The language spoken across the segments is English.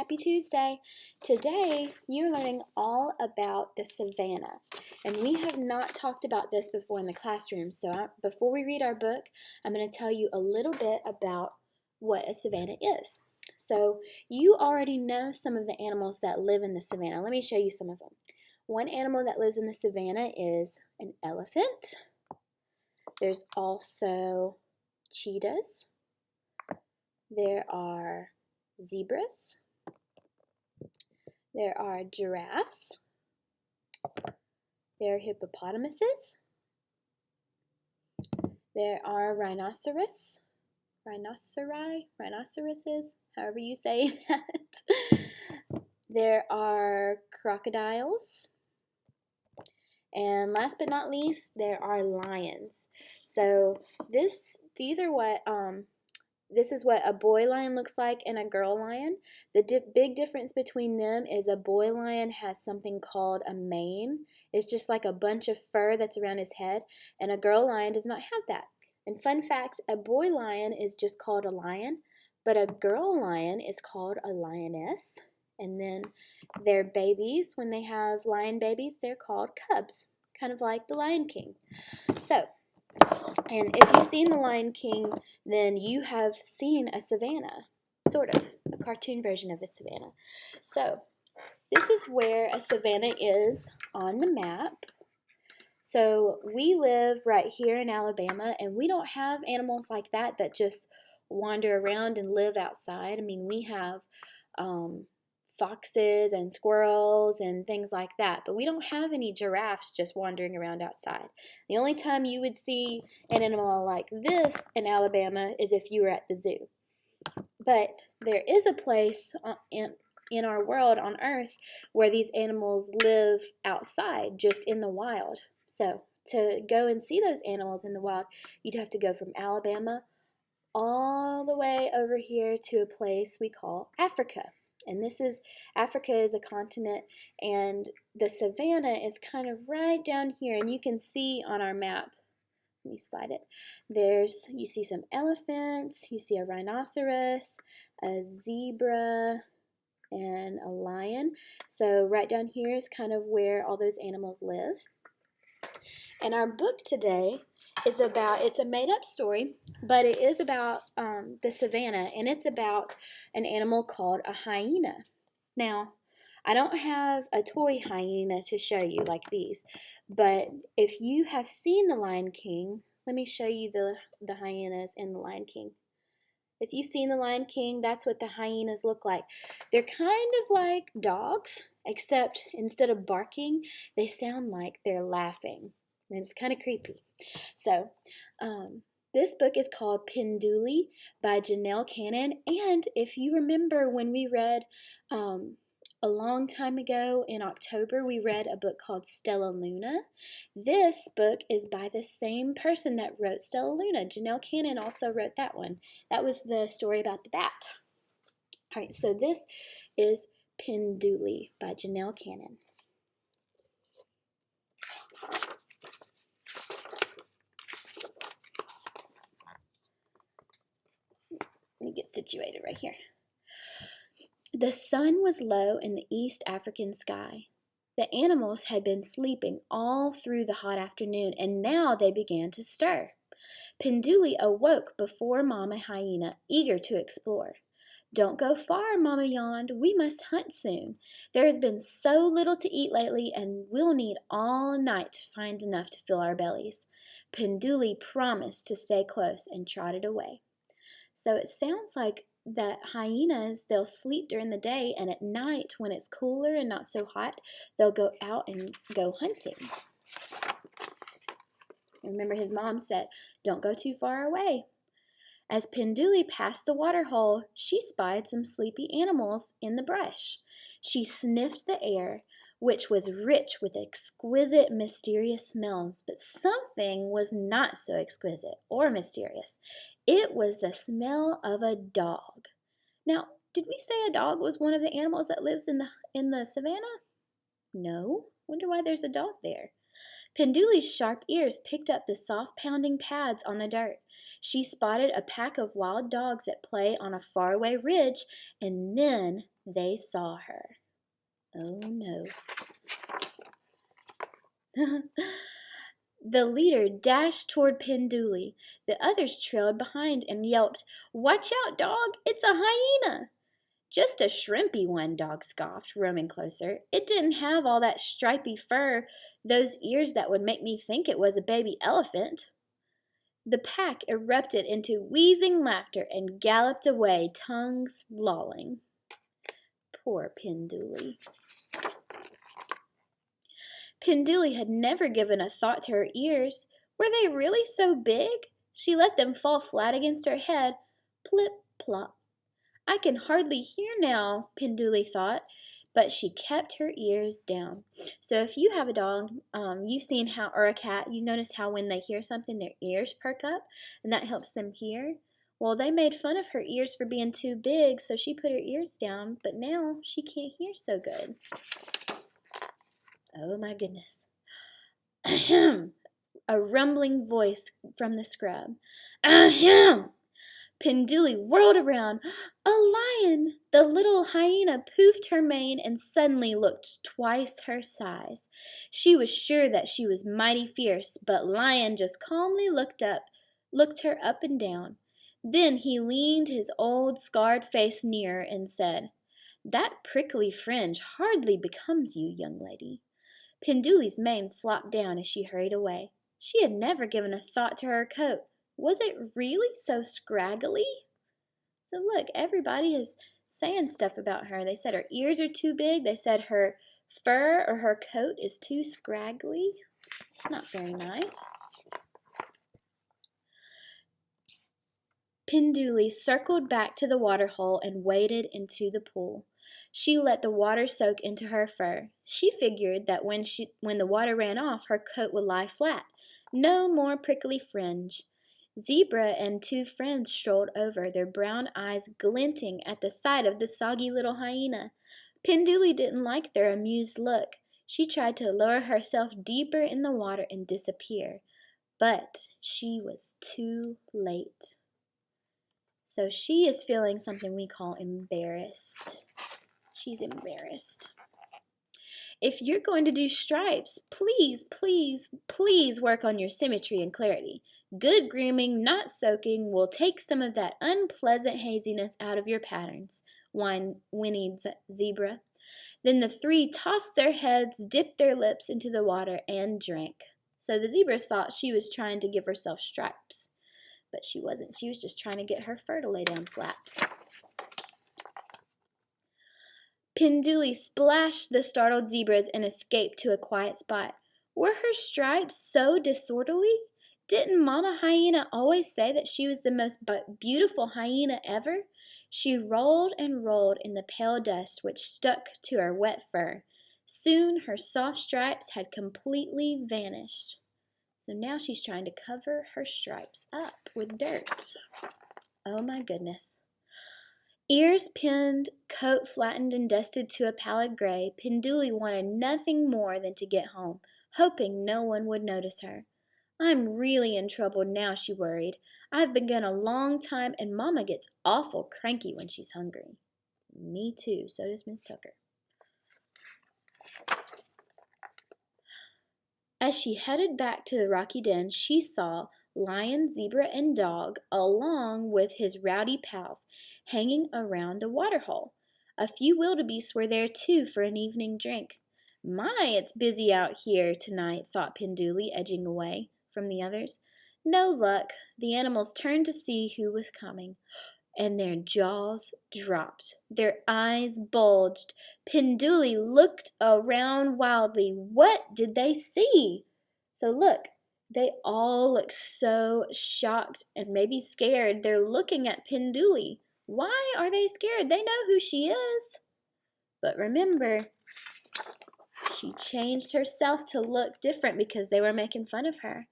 Happy Tuesday. Today you're learning all about the savannah, and we have not talked about this before in the classroom. So before we read our book, I'm going to tell you a little bit about what a savannah is. So you already know some of the animals that live in the savannah. Let me show you some of them. One animal that lives in the savannah is an elephant. There's also cheetahs. There are zebras. There are giraffes. There are hippopotamuses. There are rhinoceroses, however you say that. There are crocodiles. And last but not least, there are lions. So this is what a boy lion looks like and a girl lion. The big difference between them is a boy lion has something called a mane. It's just like a bunch of fur that's around his head, and a girl lion does not have that. And fun fact, a boy lion is just called a lion, but a girl lion is called a lioness. And then their babies, when they have lion babies, they're called cubs, kind of like the Lion King. So, and if you've seen The Lion King, then you have seen a savannah, sort of, a cartoon version of a savannah. So, this is where a savannah is on the map. So, we live right here in Alabama, and we don't have animals like that just wander around and live outside. I mean, we have foxes and squirrels and things like that, but we don't have any giraffes just wandering around outside. The only time you would see an animal like this in Alabama is if you were at the zoo. But there is a place in our world, on Earth, where these animals live outside, just in the wild. So to go and see those animals in the wild, you'd have to go from Alabama all the way over here to a place we call Africa. And Africa is a continent, and the savannah is kind of right down here. And you can see on our map, let me slide it, you see some elephants, you see a rhinoceros, a zebra, and a lion. So right down here is kind of where all those animals live. And our book today it's a made-up story, but it is about the savannah, and it's about an animal called a hyena. Now, I don't have a toy hyena to show you like these, but if you have seen The Lion King, let me show you the hyenas in The Lion King. If you've seen The Lion King, that's what the hyenas look like. They're kind of like dogs, except instead of barking, they sound like they're laughing. And it's kind of creepy. So, this book is called Pinduli by Janelle Cannon. And if you remember when we read a long time ago in October, we read a book called Stella Luna. This book is by the same person that wrote Stella Luna. Janelle Cannon also wrote that one. That was the story about the bat. All right, so this is Pinduli by Janelle Cannon. Let me get situated right here. The sun was low in the East African sky. The animals had been sleeping all through the hot afternoon, and now they began to stir. Pinduli awoke before Mama Hyena, eager to explore. "Don't go far," Mama yawned. "We must hunt soon. There has been so little to eat lately, and we'll need all night to find enough to fill our bellies." Pinduli promised to stay close and trotted away. So it sounds like that hyenas, they'll sleep during the day, and at night when it's cooler and not so hot, they'll go out and go hunting. Remember, his mom said, "Don't go too far away." As Pinduli passed the water hole, she spied some sleepy animals in the brush. She sniffed the air, which was rich with exquisite, mysterious smells, but something was not so exquisite or mysterious. It was the smell of a dog. Now, did we say a dog was one of the animals that lives in the savannah? No. Wonder why there's a dog there. Pinduli's sharp ears picked up the soft pounding pads on the dirt. She spotted a pack of wild dogs at play on a faraway ridge, and then They saw her. Oh no. The leader dashed toward Pinduli. The others trailed behind and yelped, "Watch out, dog! It's a hyena!" "Just a shrimpy one," Dog scoffed, roaming closer. "It didn't have all that stripy fur, those ears that would make me think it was a baby elephant." The pack erupted into wheezing laughter and galloped away, tongues lolling. Poor Pinduli. Pinduli had never given a thought to her ears. Were they really so big? She let them fall flat against her head. Plip, plop. "I can hardly hear now," Pinduli thought, but she kept her ears down. So if you have a dog, you've seen how, or a cat, you notice how when they hear something, their ears perk up, and that helps them hear. Well, they made fun of her ears for being too big, so she put her ears down, but now she can't hear so good. Oh my goodness. Ahem! A rumbling voice from the scrub. Ahem! Pinduli whirled around. A lion! The little hyena poofed her mane and suddenly looked twice her size. She was sure that she was mighty fierce, but Lion just calmly looked her up and down. Then he leaned his old scarred face nearer and said, "That prickly fringe hardly becomes you, young lady." Pinduli's mane flopped down as she hurried away. She had never given a thought to her coat. Was it really so scraggly? So look, everybody is saying stuff about her. They said her ears are too big. They said her fur or her coat is too scraggly. It's not very nice. Pinduli circled back to the water hole and waded into the pool. She let the water soak into her fur. She figured that when the water ran off, her coat would lie flat. No more prickly fringe. Zebra and two friends strolled over, their brown eyes glinting at the sight of the soggy little hyena. Pinduli didn't like their amused look. She tried to lower herself deeper in the water and disappear. But she was too late. So she is feeling something we call embarrassed. She's embarrassed. If you're going to do stripes, please, please, please work on your symmetry and clarity. Good grooming, not soaking, will take some of that unpleasant haziness out of your patterns, whinnied Zebra. Then the three tossed their heads, dipped their lips into the water, and drank. So the zebra thought she was trying to give herself stripes, but she wasn't. She was just trying to get her fur to lay down flat. Pinduli splashed the startled zebras and escaped to a quiet spot. Were her stripes so disorderly? Didn't Mama Hyena always say that she was the most beautiful hyena ever? She rolled and rolled in the pale dust which stuck to her wet fur. Soon her soft stripes had completely vanished. So now she's trying to cover her stripes up with dirt. Oh my goodness. Ears pinned, coat flattened and dusted to a pallid gray, Pinduli wanted nothing more than to get home, hoping no one would notice her. "I'm really in trouble now," she worried. "I've been gone a long time and Mama gets awful cranky when she's hungry." Me too, so does Miss Tucker. As she headed back to the rocky den, she saw Lion, Zebra, and Dog, along with his rowdy pals, hanging around the waterhole. A few wildebeests were there too for an evening drink. "My, it's busy out here tonight," thought Pinduli, edging away from the others. No luck. The animals turned to see who was coming, and their jaws dropped. Their eyes bulged. Pinduli looked around wildly. What did they see? So look, they all look so shocked and maybe scared. They're looking at Pinduli. Why are they scared? They know who she is. But remember, she changed herself to look different because they were making fun of her.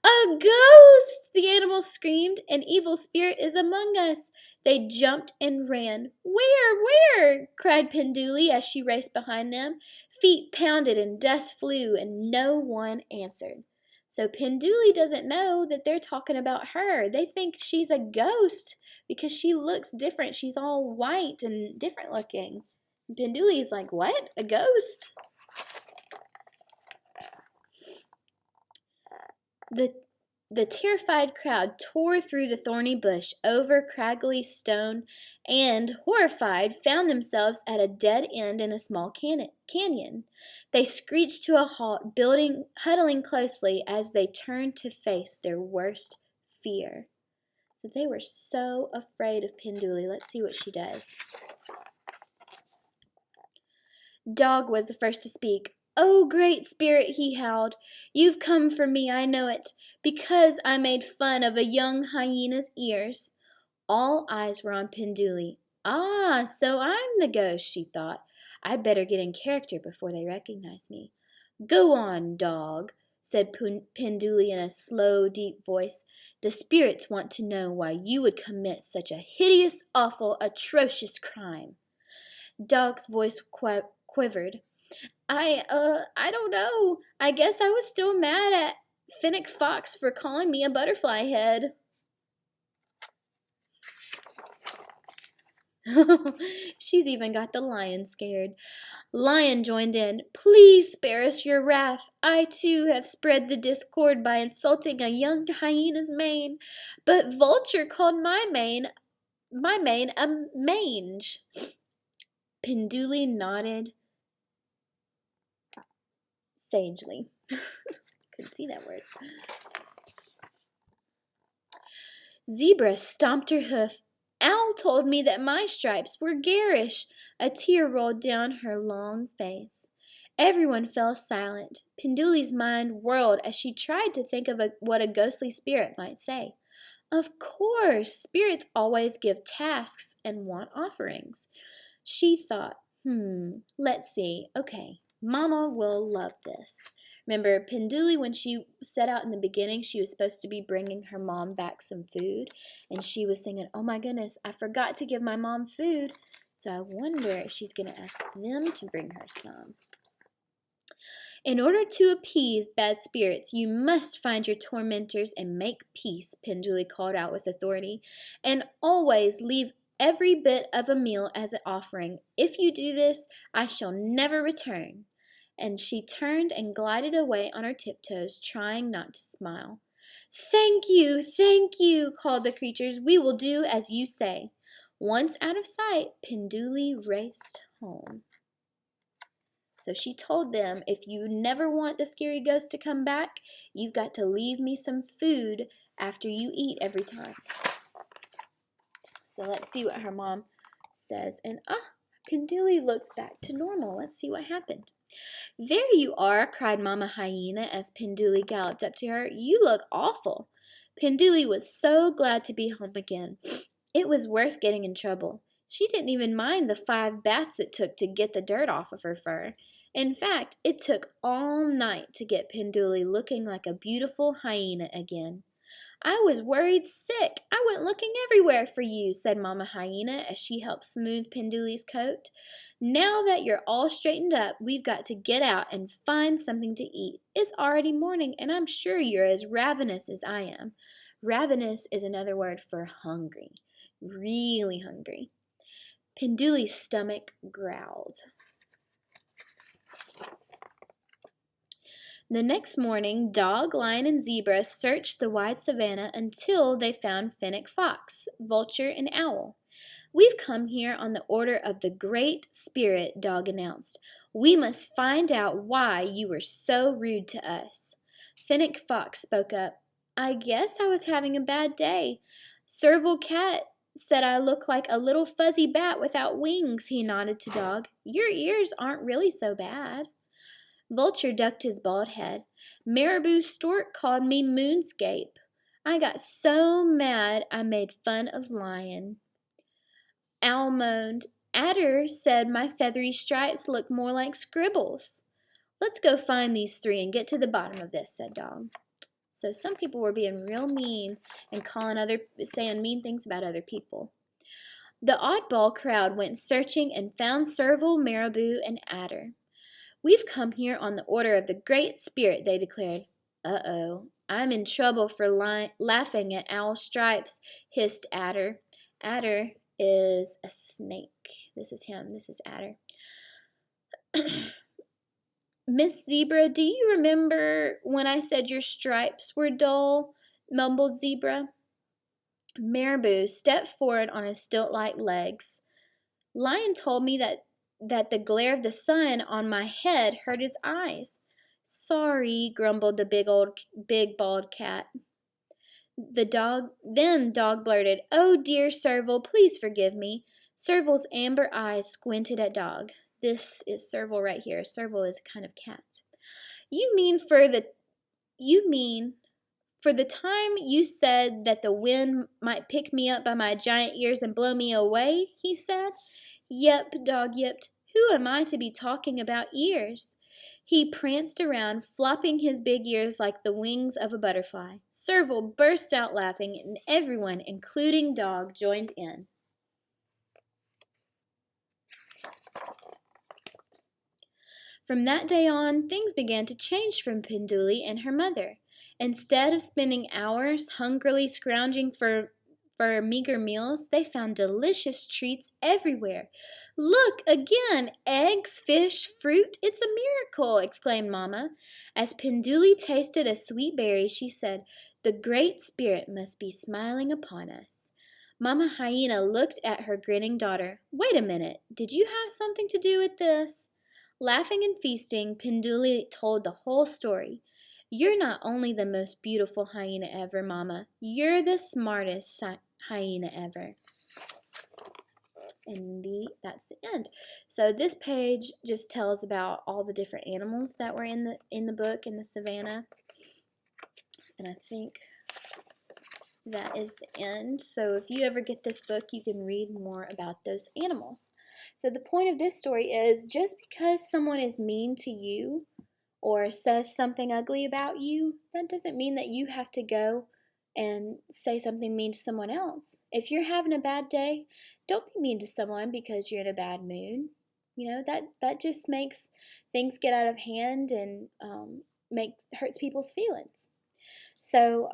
"A ghost!" the animals screamed. "An evil spirit is among us." They jumped and ran. Where?" cried Pinduli as she raced behind them. Feet pounded and dust flew, and no one answered. So Pinduli doesn't know that they're talking about her. They think she's a ghost because she looks different. She's all white and different looking. Pinduli's like, what? A ghost? The terrified crowd tore through the thorny bush, over craggly stone, and, horrified, found themselves at a dead end in a small canyon. They screeched to a halt, huddling closely as they turned to face their worst fear. So they were so afraid of Pinduli. Let's see what she does. Dog was the first to speak. "Oh, great spirit," he howled, "you've come for me, I know it, because I made fun of a young hyena's ears." All eyes were on Pinduli. "Ah, so I'm the ghost," she thought. "I'd better get in character before they recognize me." "Go on, dog," said Pinduli in a slow, deep voice. "The spirits want to know why you would commit such a hideous, awful, atrocious crime." Dog's voice quivered. I don't know. I guess I was still mad at Finnick Fox for calling me a butterfly head." She's even got the lion scared. Lion joined in. "Please spare us your wrath. I too have spread the discord by insulting a young hyena's mane, but Vulture called my mane a mange." Pinduli nodded sagely. Couldn't see that word. Zebra stomped her hoof. "Owl told me that my stripes were garish." A tear rolled down her long face. Everyone fell silent. Pinduli's mind whirled as she tried to think of what a ghostly spirit might say. Of course, spirits always give tasks and want offerings. She thought, let's see. Okay, Mama will love this. Remember, Pinduli, when she set out in the beginning, she was supposed to be bringing her mom back some food. And she was thinking, oh my goodness, I forgot to give my mom food. So I wonder if she's going to ask them to bring her some. "In order to appease bad spirits, you must find your tormentors and make peace," Pinduli called out with authority. "And always leave every bit of a meal as an offering. If you do this, I shall never return." And she turned and glided away on her tiptoes, trying not to smile. Thank you," called the creatures. "We will do as you say." Once out of sight, Pinduli raced home. So she told them, if you never want the scary ghost to come back, you've got to leave me some food after you eat every time. So let's see what her mom says. And Pinduli looks back to normal. Let's see what happened. "There you are," cried Mama Hyena as Pinduli galloped up to her. "You look awful." Pinduli was so glad to be home again. It was worth getting in trouble. She didn't even mind the 5 baths it took to get the dirt off of her fur. In fact, it took all night to get Pinduli looking like a beautiful hyena again. "I was worried sick. I went looking everywhere for you," said Mama Hyena as she helped smooth Pinduli's coat. "Now that you're all straightened up, we've got to get out and find something to eat. It's already morning, and I'm sure you're as ravenous as I am." Ravenous is another word for hungry. Really hungry. Pinduli's stomach growled. The next morning, Dog, Lion, and Zebra searched the wide savannah until they found Finnick Fox, Vulture, and Owl. "We've come here on the order of the Great Spirit," Dog announced. "We must find out why you were so rude to us." Finnick Fox spoke up. "I guess I was having a bad day. Serval Cat said I look like a little fuzzy bat without wings," he nodded to Dog. "Your ears aren't really so bad." Vulture ducked his bald head. "Marabou Stork called me Moonscape. I got so mad I made fun of Lion." Owl moaned. "Adder said my feathery stripes look more like scribbles." "Let's go find these 3 and get to the bottom of this," said Dog. So some people were being real mean and saying mean things about other people. The oddball crowd went searching and found Serval, Marabou, and Adder. "We've come here on the order of the Great Spirit," they declared. "Uh-oh, I'm in trouble for laughing at Owl Stripes," hissed Adder. "Adder, is a snake. This is him. This is Adder. Miss Zebra, do you remember when I said your stripes were dull? Mumbled Zebra. Marabou stepped forward on his stilt-like legs. Lion told me that the glare of the sun on my head hurt his eyes. Sorry, grumbled the big bald cat. Dog blurted, "Oh dear, Serval, please forgive me." Serval's amber eyes squinted at Dog. This is Serval right here. Serval is a kind of cat. You mean for the time you said that the wind might pick me up by my giant ears and blow me away, he said. Yep, Dog yipped. Who am I to be talking about ears? He pranced around, flopping his big ears like the wings of a butterfly. Serval burst out laughing, and everyone, including Dog, joined in. From that day on, things began to change for Pinduli and her mother. Instead of spending hours hungrily scrounging for meager meals, they found delicious treats everywhere. Look, again, eggs, fish, fruit. It's a miracle, exclaimed Mama. As Pinduli tasted a sweet berry, she said, "The Great Spirit must be smiling upon us." Mama Hyena looked at her grinning daughter. Wait a minute, did you have something to do with this? Laughing and feasting, Pinduli told the whole story. You're not only the most beautiful hyena ever, Mama. You're the smartest hyena ever. And that's the end. So this page just tells about all the different animals that were in the book in the savannah. And I think that is the end. So if you ever get this book, you can read more about those animals. So the point of this story is just because someone is mean to you or says something ugly about you, that doesn't mean that you have to go and say something mean to someone else. If you're having a bad day, don't be mean to someone because you're in a bad mood. You know, that just makes things get out of hand and hurts people's feelings. So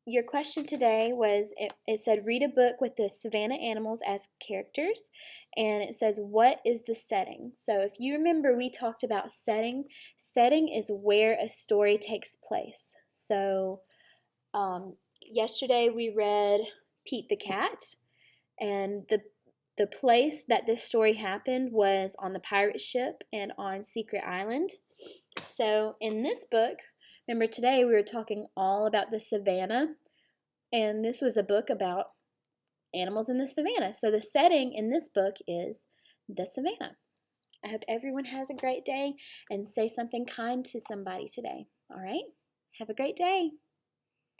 your question today was, it said read a book with the savannah animals as characters, and it says what is the setting. So if you remember, we talked about setting. Setting is where a story takes place. So yesterday we read Pete the Cat, and the place that this story happened was on the pirate ship and on Secret Island. So in this book, remember today we were talking all about the savannah, and this was a book about animals in the savannah. So the setting in this book is the savannah. I hope everyone has a great day and say something kind to somebody today. All right? Have a great day.